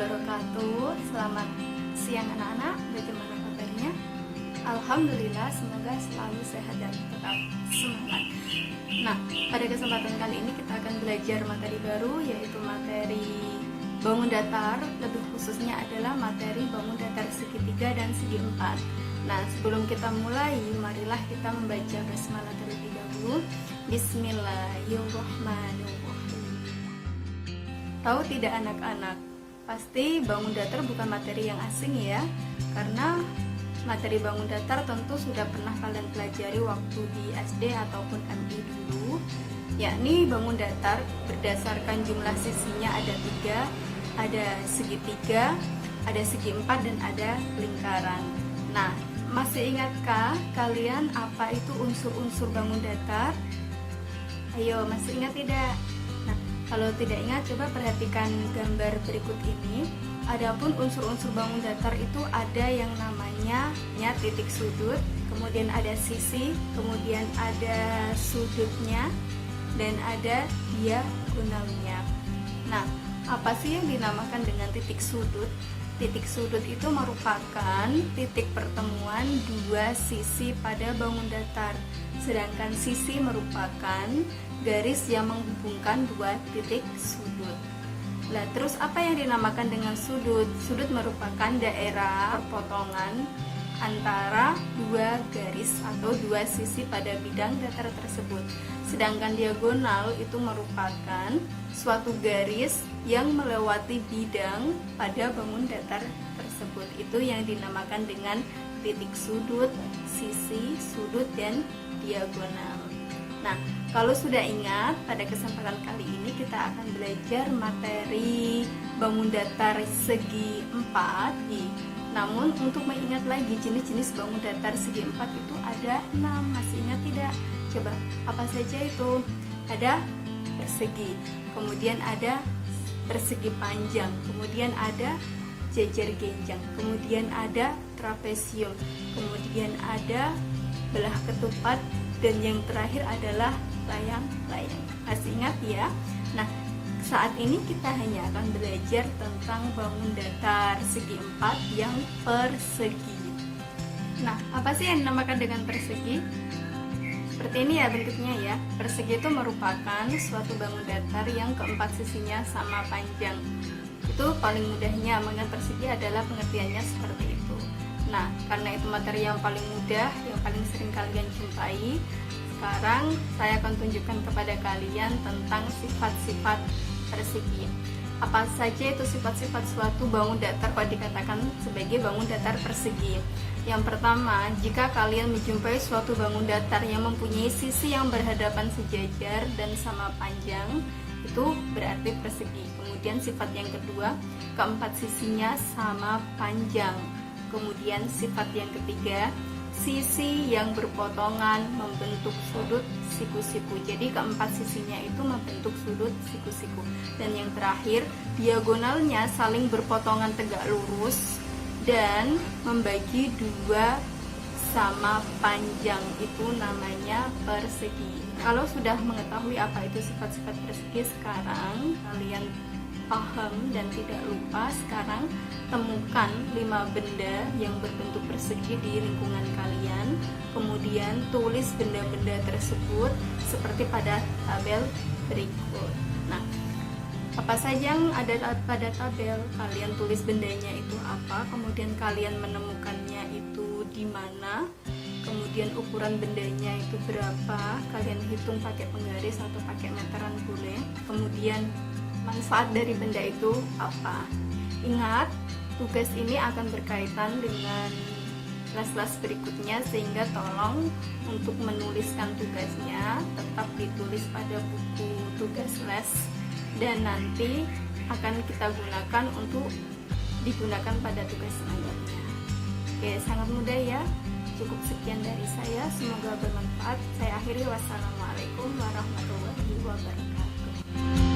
wabarakatuh. Selamat siang anak-anak, bagaimana kabarnya? Alhamdulillah, semoga selalu sehat dan tetap semangat. Nah, pada kesempatan kali ini kita akan belajar materi baru, yaitu materi bangun datar. Lebih khususnya adalah materi bangun datar segi 3 dan segi 4. Nah, sebelum kita mulai, marilah kita membaca basmalah terlebih dahulu. Bismillahirrahmanirrahim. Tahu tidak anak-anak, pasti bangun datar bukan materi yang asing ya, karena materi bangun datar tentu sudah pernah kalian pelajari waktu di SD ataupun MI dulu, yakni bangun datar berdasarkan jumlah sisinya ada 3, ada segitiga, ada segi 4, dan ada lingkaran. Nah, masih ingatkah kalian apa itu unsur-unsur bangun datar? Ayo, masih ingat tidak? Nah, kalau tidak ingat, coba perhatikan gambar berikut ini. Adapun unsur-unsur bangun datar itu ada yang namanya titik sudut, kemudian ada sisi, kemudian ada sudutnya, dan ada diagonalnya. Nah, apa sih yang dinamakan dengan titik sudut? Titik sudut itu merupakan titik pertemuan dua sisi pada bangun datar, sedangkan sisi merupakan garis yang menghubungkan dua titik sudut. Nah, terus apa yang dinamakan dengan sudut? Sudut merupakan daerah perpotongan antara dua garis atau dua sisi pada bidang datar tersebut. Sedangkan diagonal itu merupakan suatu garis yang melewati bidang pada bangun datar tersebut. Itu yang dinamakan dengan titik sudut, sisi, sudut, dan diagonal. Nah, kalau sudah ingat, pada kesempatan kali ini kita akan belajar materi bangun datar segi 4. Namun untuk mengingat lagi jenis-jenis bangun datar segi 4 itu ada 6. Masih ingat tidak? Coba, apa saja itu? Ada persegi, kemudian ada persegi panjang, kemudian ada jajar genjang, kemudian ada trapesium, kemudian ada belah ketupat, dan yang terakhir adalah layang-layang. Masih ingat ya? Nah, saat ini kita hanya akan belajar tentang bangun datar segi 4 yang persegi. Nah, apa sih yang dinamakan dengan persegi? Seperti ini ya bentuknya ya. Persegi itu merupakan suatu bangun datar yang keempat sisinya sama panjang. Itu paling mudahnya mengenai persegi adalah pengertiannya seperti itu. Nah, karena itu materi yang paling mudah, yang paling sering kalian jumpai, sekarang saya akan tunjukkan kepada kalian tentang sifat-sifat persegi. Apa saja itu sifat-sifat suatu bangun datar kalau dikatakan sebagai bangun datar persegi? Yang pertama, jika kalian menjumpai suatu bangun datar yang mempunyai sisi yang berhadapan sejajar dan sama panjang, itu berarti persegi. Kemudian sifat yang kedua, keempat sisinya sama panjang. Kemudian sifat yang ketiga, sisi yang berpotongan membentuk sudut siku-siku. Jadi keempat sisinya itu membentuk sudut siku-siku. Dan yang terakhir, diagonalnya saling berpotongan tegak lurus dan membagi dua sama panjang. Itu namanya persegi. Kalau sudah mengetahui apa itu sifat-sifat persegi, sekarang kalian paham dan tidak lupa, sekarang temukan 5 benda yang berbentuk persegi di lingkungan kalian, kemudian tulis benda-benda tersebut seperti pada tabel berikut. Nah, apa saja yang ada pada tabel, kalian tulis bendanya itu apa, kemudian kalian menemukannya itu di mana, kemudian ukuran bendanya itu berapa, kalian hitung pakai penggaris atau pakai meteran boleh, kemudian manfaat dari benda itu apa. Ingat, tugas ini akan berkaitan dengan kelas-kelas berikutnya, sehingga tolong untuk menuliskan tugasnya tetap ditulis pada buku tugas les, dan nanti akan kita gunakan untuk digunakan pada tugas selanjutnya. Oke, sangat mudah ya. Cukup sekian dari saya, semoga bermanfaat. Saya akhiri, wassalamualaikum warahmatullahi wabarakatuh.